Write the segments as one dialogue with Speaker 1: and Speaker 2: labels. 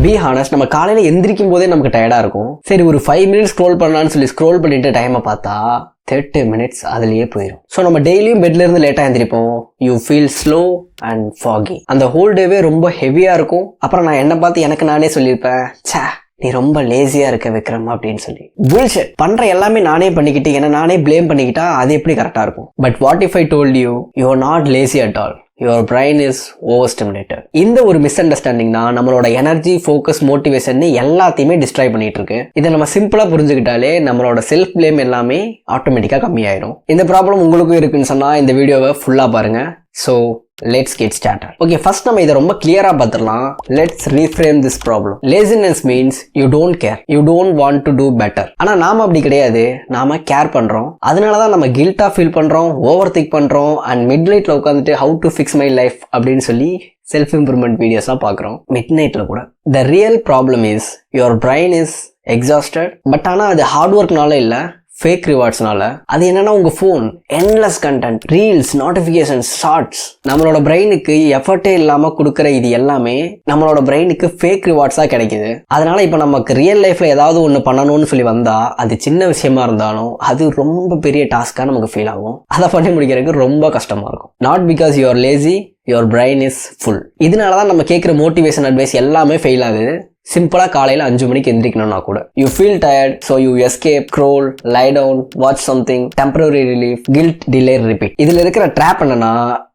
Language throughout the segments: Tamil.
Speaker 1: பி ஹானஸ்ட், நம்ம காலையில எந்திரிக்கும் போதே நமக்கு டயர்டா இருக்கும். சரி ஒரு 5 மினிட்ஸ் ஸ்க்ரோல் பண்ணலாம்னு சொல்லி ஸ்க்ரோல் பண்ணிட்டு டைமை பார்த்தா 30 மினிட்ஸ் அதுலயே போயிடும். ஸோ நம்ம டெய்லியும் பெட்ல இருந்து லேட்டா எந்திரிப்போம். You feel slow and foggy. அந்த ஹோல் டேவே ரொம்ப ஹெவியா இருக்கும். அப்புறம் நான் என்ன பார்த்து எனக்கு நானே சொல்லியிருப்பேன், சே நீ ரொம்ப லேசியா இருக்க விக்ரம் அப்படின்னு சொல்லி. புல்ஷிட். பண்ற எல்லாமே நானே பண்ணிக்கிட்டு என்ன நானே பிளேம் பண்ணிக்கிட்டா அது எப்படி கரெக்டா இருக்கும்? But what if I told you you are not lazy at all, your brain is overstimulated. இந்த ஒரு மிஸ் அண்டர்ஸ்டாண்டிங் தான் நம்மளோட எனர்ஜி, ஃபோக்கஸ், மோட்டிவேஷன் எல்லாத்தையுமே டிஸ்ட்ராய் பண்ணிட்டு இருக்கு. இதை நம்ம சிம்பிளா புரிஞ்சுக்கிட்டாலே நம்மளோட செல்ஃப் பிளேம் எல்லாமே ஆட்டோமேட்டிக்கா கம்மியாயிரும். இந்த ப்ராப்ளம் உங்களுக்கும் இருக்குன்னு சொன்னா இந்த வீடியோவை ஃபுல்லா பாருங்க. So let's get started. Okay, first நம்ம இதை ரொம்ப கிளியரா பார்த்துடலாம். Let's reframe this problem. Laziness means you don't care, you don't want to do better. ஆனா நாம அப்படி கிடையாது, நாம கேர் பண்றோம். அதனாலதான் நம்ம கில்ட்டா ஃபீல் பண்றோம், ஓவர் திங்க் பண்றோம், அண்ட் மிட் நைட்ல உட்காந்துட்டு how to fix my life அப்படின்னு சொல்லி செல்ஃப் இம்ப்ரூவ்மெண்ட் வீடியோஸ்லாம் பார்க்குறோம். மிட் நைட்ல கூட. The real problem is your brain is exhausted. But ஆனா அது ஹார்ட் ஒர்க்னால இல்லை, ஃபேக் ரிவார்ட்ஸ்னால. அது என்னன்னா உங்க phone, endless content, reels, notifications, shorts. நம்மளோட பிரெயினுக்கு எஃபர்ட்டே இல்லாம கொடுக்குற இது எல்லாமே நம்மளோட பிரெயினுக்கு ஃபேக் ரிவார்ட்ஸா கிடைக்குது. அதனால இப்ப நமக்கு ரியல் லைஃப்ல ஏதாவது ஒண்ணு பண்ணணும்னு சொல்லி வந்தா அது சின்ன விஷயமா இருந்தாலும் அது ரொம்ப பெரிய டாஸ்கா நமக்கு ஃபீல் ஆகும். அதை பண்ணி முடிக்கிறதுக்கு ரொம்ப கஷ்டமா இருக்கும். Not because you are lazy, your brain is full. இதனாலதான் நம்ம கேட்கிற மோட்டிவேஷன் அட்வைஸ் எல்லாமே ஃபெயில் ஆகுது. சிம்பிளா காலையில 5 மணிக்கு எந்திரிக்கணும்னா கூட you feel tired, so you escape, scroll, lie down, watch something, temporary relief, guilt, delay, repeat. இதுல இருக்கிற ட்ராப் என்னன்னா,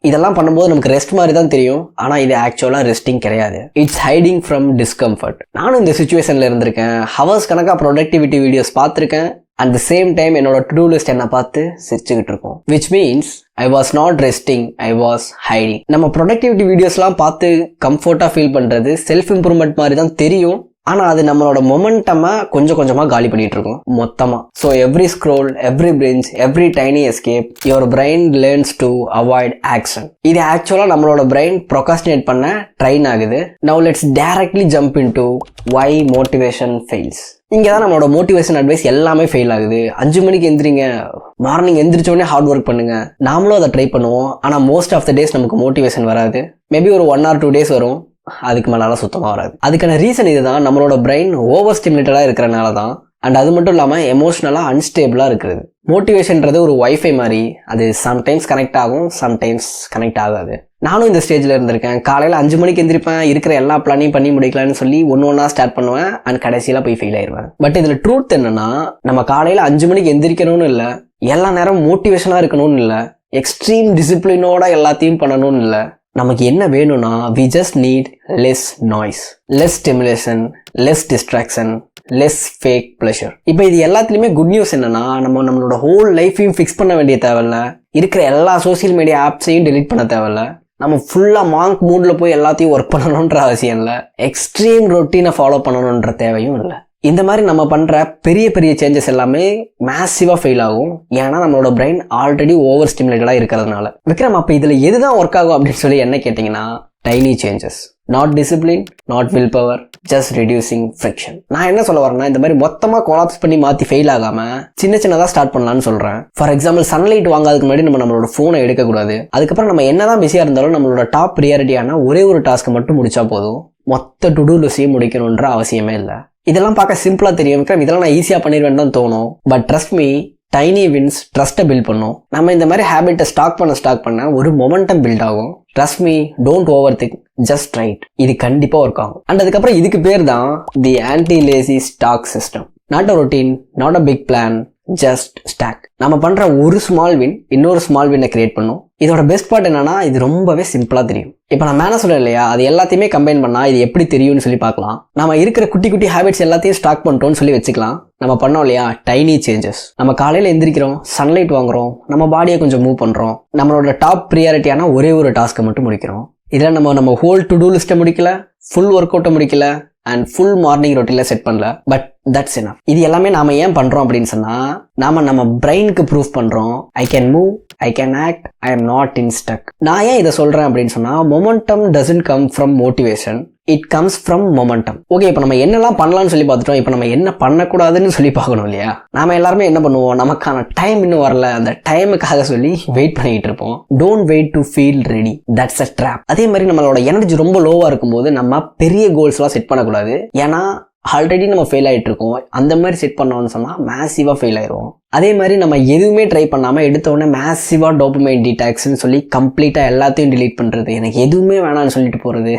Speaker 1: இதெல்லாம் பண்ணும்போது நமக்கு ரெஸ்ட் மாதிரி தான் தெரியும், ஆனா இது ஆக்சுவலா ரெஸ்டிங் கிடையாது. It's hiding from discomfort. நானும் இந்த சிச்சுவேஷன்ல இருந்திருக்கேன். ஹவர்ஸ் கணக்கா ப்ரொடக்டிவிட்டி வீடியோஸ் பார்த்திருக்கேன். அட் த சேம் டைம் என்னோட டு டூ லிஸ்ட் என்ன பார்த்து சிரிச்சுக்கிட்டு இருக்கும். Which means I was not resting, I was hiding. நம்ம ப்ரொடக்டிவிட்டி வீடியோஸ்லாம் பார்த்து கம்ஃபர்ட்டா ஃபீல் பண்றது செல்ஃப் இம்ப்ரூவ்மெண்ட் மாதிரி தான் தெரியும், ஆனா அது நம்மளோட மொமெண்டமா கொஞ்சம் கொஞ்சமா காலி பண்ணிட்டு இருக்கும் மொத்தமா. So every scroll, every binge, every tiny escape, your brain learns to avoid action. இது ஆக்சுவலா நம்மளோட பிரெயின் ப்ரொகாஸ்டினேட் பண்ண ட்ரைன் ஆகுது. Now let's directly jump into why motivation fails. இங்கதான் நம்மளோட மோட்டிவேஷன் அட்வைஸ் எல்லாமே ஃபெயில் ஆகுது. 5 மணிக்கு எந்திரிங்க, மார்னிங் எந்திரிச்சோடனே ஹார்ட் ஒர்க் பண்ணுங்க. நாமளும் அதை ட்ரை பண்ணுவோம், ஆனா மோஸ்ட் ஆஃப் த டேஸ் நமக்கு மோட்டிவேஷன் வராது. மேபி ஒரு 1 or 2 days வரும், அதுக்கு மேலால சுத்தமா வராது. அதுக்கான ரீசன் இதுதான், நம்மளோட பிரெயின் ஓவர் ஸ்டிமுலேட்டடா இருக்கிறனால தான். அண்ட் அது மட்டும் இல்லாம எமோஷனலா அன்ஸ்டேபிளா இருக்கிறது. மோட்டிவேஷன்ன்றது ஒரு வைஃபை மாதிரி, அது சம்டைம்ஸ் கனெக்ட் ஆகும், சம்டைம்ஸ் கனெக்ட் ஆகாது. நானும் இந்த ஸ்டேஜ்ல இருந்திருக்கேன். காலையில 5 மணிக்கு எந்திரிப்பேன், இருக்கிற எல்லா பிளானையும் பண்ணி முடிக்கலாம்னு சொல்லி ஒன்னொன்னா ஸ்டார்ட் பண்ணுவேன், அண்ட் கடைசியில போய் ஃபெயில் ஆயிடுவேன். பட் இதுல ட்ரூத் என்னன்னா, நம்ம காலையில 5 மணிக்கு எந்திரிக்கணும்னு இல்லை, எல்லா நேரம் மோட்டிவேஷனா இருக்கணும்னு இல்லை, எக்ஸ்ட்ரீம் டிசிப்ளினோட எல்லாத்தையும் பண்ணணும்னு இல்லை. நமக்கு என்ன வேணும்னா we just need less noise, less stimulation, less distraction, less fake pleasure. இப்போ இது எல்லாத்துலயுமே குட் நியூஸ் என்னன்னா, நம்மளோட ஹோல் லைஃபையும் ஃபிக்ஸ் பண்ண வேண்டிய தேவையில்ல, இருக்கிற எல்லா சோசியல் மீடியா ஆப்ஸையும் டெலீட் பண்ண தேவையில்ல, நம்ம ஃபுல்லா மாங்க் மூட்ல போய் எல்லாத்தையும் ஒர்க் பண்ணணும்ன்ற அவசியம் இல்லை, எக்ஸ்ட்ரீம் ரொட்டீனை ஃபாலோ பண்ணணும்ன்ற தேவையும் இல்லை. இந்த மாதிரி நம்ம பண்ற பெரிய பெரிய சேஞ்சஸ் எல்லாமே மேசிவா ஃபெயில் ஆகும். ஏன்னா நம்மளோட பிரெயின் ஆல்ரெடி ஓவர் ஸ்டிமுலேட்டடா இருக்கிறதுனால. விக்ரம், அப்ப இதுல எதுதான் ஒர்க் ஆகும் அப்படின்னு சொல்லி என்ன கேட்டீங்கன்னா, tiny changes. Not discipline, not will power, just reducing friction. நான் என்ன சொல்ல வரேன்னா, இந்த மாதிரி மொத்தமா கொலாப்ஸ் பண்ணி மாத்தி ஃபெயில் ஆகாம சின்ன சின்னதா ஸ்டார்ட் பண்ணலாம்னு சொல்றேன். ஃபார் எக்ஸாம்பிள், சன்லைட் வாங்காததுக்கு முன்னாடி நம்மளோட போனை எடுக்கக்கூடாது. அதுக்கப்புறம் நம்ம என்னதான் பிஸியா இருந்தாலும் நம்மளோட டாப் ப்ரியாரிட்டியான ஒரே ஒரு டாஸ்க் மட்டும் முடிச்சா போதும். மொத்த டு டூ லிஸ்டையும் முடிக்கணும்ன்ற அவசியமே இல்லை. இதெல்லாம் பார்க்க சிம்பிளா தெரியும், இதெல்லாம் நான் ஈஸியா பண்ணிடுவேன் தான் தோணும். But trust me, tiny wins ட்ரஸ்ட்டை பில்ட் பண்ணும். நம்ம இந்த மாதிரி ஹேபிட்டை ஸ்டாக் பண்ண ஒரு மொமெண்டம் பில்ட் ஆகும். Trust me, don't overthink, just write. இது கண்டிப்பா ஒர்க் ஆகும். அண்ட் அதுக்கப்புறம் இதுக்கு பேர் தான் the anti lazy stack system. Not a routine, not a big plan, just stack. நம்ம பண்ற ஒரு ஸ்மால் வின் இன்னொரு ஸ்மால் வின்னை கிரியேட் பண்ணும். இதோட பெஸ்ட் பார்ட் என்னன்னா, இது ரொம்பவே சிம்பிளா தெரியும். இப்ப நான் மேல சொல்ல இல்லையா, அது எல்லாத்தையுமே கம்பைன் பண்ணா இது எப்படி தெரியும்னு சொல்லி பார்க்கலாம். நம்ம இருக்கிற குட்டி குட்டி ஹேபிட்ஸ் எல்லாத்தையும் ஸ்டாக் பண்ணிட்டோம்னு சொல்லி வச்சுக்கலாம். நம்ம பண்ணோம் இல்லையா டைனி சேஞ்சஸ். நம்ம காலையில எந்திரிக்கிறோம், சன்லைட் வாங்குறோம், நம்ம பாடியை கொஞ்சம் மூவ் பண்றோம், நம்மளோட டாப் ப்ரியாரிட்டியான ஒரே ஒரு டாஸ்க்கை மட்டும் முடிக்கிறோம். இதுல நம்ம ஹோல் டு டூ லிஸ்ட்டை முடிக்கல, ஃபுல் ஒர்க் அவுட்டை முடிக்கல, அண்ட் ஃபுல் மார்னிங் ரொட்டீன்ல செட் பண்ணல. But that's enough. இது எல்லாமே நாம ஏன் பண்றோம் அப்படின்னு சொன்னா, நம்ம பிரெயினுக்கு ப்ரூஃப் பண்றோம், I can move, I can act, I am not in stuck. நான் ஏன் இதை சொல்றேன் அப்படின்னு சொன்னா, momentum doesn't come from motivation, it comes from momentum. Okay, இப்போ நம்ம என்னெல்லாம் பண்ணலாம்னு சொல்லி பார்த்துட்டோம். இப்போ நம்ம என்ன பண்ணக்கூடாதுன்னு சொல்லி பார்க்கணும் இல்லையா? நாம எல்லாருமே என்ன பண்ணுவோம், நமக்கான டைம் இன்னும் வரல, அந்த டைமுக்காக சொல்லி வெயிட் பண்ணிட்டு இருப்போம். Don't wait to feel ready, that's a trap. அதே மாதிரி நம்மளோட எனர்ஜி ரொம்ப லோவா இருக்கும்போது நம்ம பெரிய கோல்ஸ்லாம் செட் பண்ணக்கூடாது. ஏன்னா ஆல்ரெடி நம்ம ஃபெயில் ஆகிட்டு இருக்கோம். அந்த மாதிரி செட் பண்ணோம்னு சொன்னால் மேசிவாக ஃபெயில் ஆயிடுவோம். அதே மாதிரி நம்ம எதுவுமே ட்ரை பண்ணாமல் எடுத்த உடனே மேசிவாக டோபமைன் டீடாக்ஸ்ன்னு சொல்லி கம்ப்ளீட்டாக எல்லாத்தையும் டிலீட் பண்ணுறது, எனக்கு எதுவுமே வேணாம்னு சொல்லிட்டு போகிறது,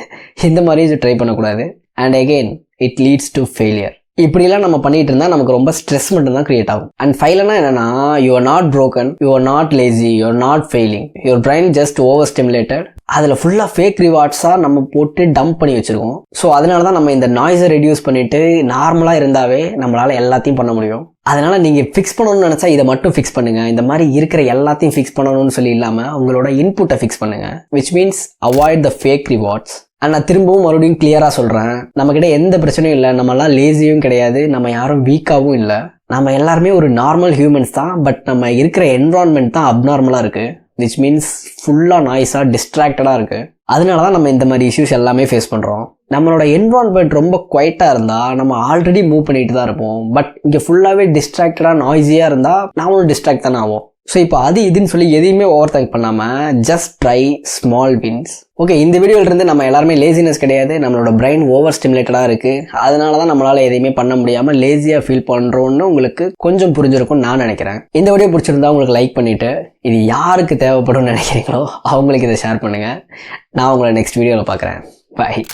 Speaker 1: இந்த மாதிரி ட்ரை பண்ணக்கூடாது. And again it leads to failure. இப்படிலாம் நம்ம பண்ணிட்டு இருந்தா நமக்கு ரொம்ப ஸ்ட்ரெஸ் மட்டும் தான் கிரியேட் ஆகும். அண்ட் ஃபைனலா என்னன்னா, you are not broken, you are not lazy, you are not failing, your brain just overstimulated. அதில் ஃபுல்லாக ஃபேக் ரிவார்ட்ஸாக நம்ம போட்டு டம்ப் பண்ணி வச்சிருக்கோம். ஸோ அதனால தான் நம்ம இந்த நாய்ஸை ரெடியூஸ் பண்ணிட்டு நார்மலாக இருந்தாவே நம்மளால எல்லாத்தையும் பண்ண முடியும். அதனால நீங்கள் ஃபிக்ஸ் பண்ணணும்னு நினச்சா இதை மட்டும் ஃபிக்ஸ் பண்ணுங்க. இந்த மாதிரி இருக்கிற எல்லாத்தையும் ஃபிக்ஸ் பண்ணணும்னு சொல்லி இல்லாமல் உங்களோட இன்புட்டை ஃபிக்ஸ் பண்ணுங்க, which means avoid the fake rewards. நான் திரும்பவும் மறுபடியும் கிளியராக சொல்கிறேன், நம்மக்கிட்ட எந்த பிரச்சனையும் இல்லை, நம்மலாம் லேசியும் கிடையாது, நம்ம யாரும் வீக்காகவும் இல்லை. நம்ம எல்லாருமே ஒரு நார்மல் ஹியூமன்ஸ் தான். பட் நம்ம இருக்கிற என்விரான்மெண்ட் தான் அப்நார்மலாக இருக்குது, விச் மீன்ஸ் ஃபுல்லாக நாய்ஸாக டிஸ்ட்ராக்டடாக இருக்குது. அதனால தான் நம்ம இந்த மாதிரி இஷ்யூஸ் எல்லாமே ஃபேஸ் பண்ணுறோம். நம்மளோட என்விரான்மெண்ட் ரொம்ப குவைட்டாக இருந்தால் நம்ம ஆல்ரெடி மூவ் பண்ணிட்டு தான் இருப்போம். பட் இங்கே ஃபுல்லாகவே டிஸ்ட்ராக்டடாக நாய்ஸியாக இருந்தால் நாமளும் டிஸ்ட்ராக்ட் தானே ஆகும். ஸோ இப்போ அது இதுன்னு சொல்லி எதையுமே ஓவர் திங்க் பண்ணாமல் just try small wins. Okay, இந்த வீடியோலேருந்து நம்ம எல்லாருமே லேசினஸ் கிடையாது, நம்மளோட பிரெயின் ஓவர் ஸ்டிமுலேட்டடாக இருக்குது. அதனால தான் நம்மளால் எதையுமே பண்ண முடியாமல் லேசியாக ஃபீல் பண்ணுறோன்னு உங்களுக்கு கொஞ்சம் புரிஞ்சிருக்கும்னு நான் நினைக்கிறேன். இந்த வீடியோ பிடிச்சிருந்தா உங்களுக்கு லைக் பண்ணிவிட்டு, இது யாருக்கு தேவைப்படும்னு நினைக்கிறீங்களோ அவங்களுக்கு இதை ஷேர் பண்ணுங்கள். நான் உங்களை நெக்ஸ்ட் வீடியோவில் பார்க்குறேன். பாய்.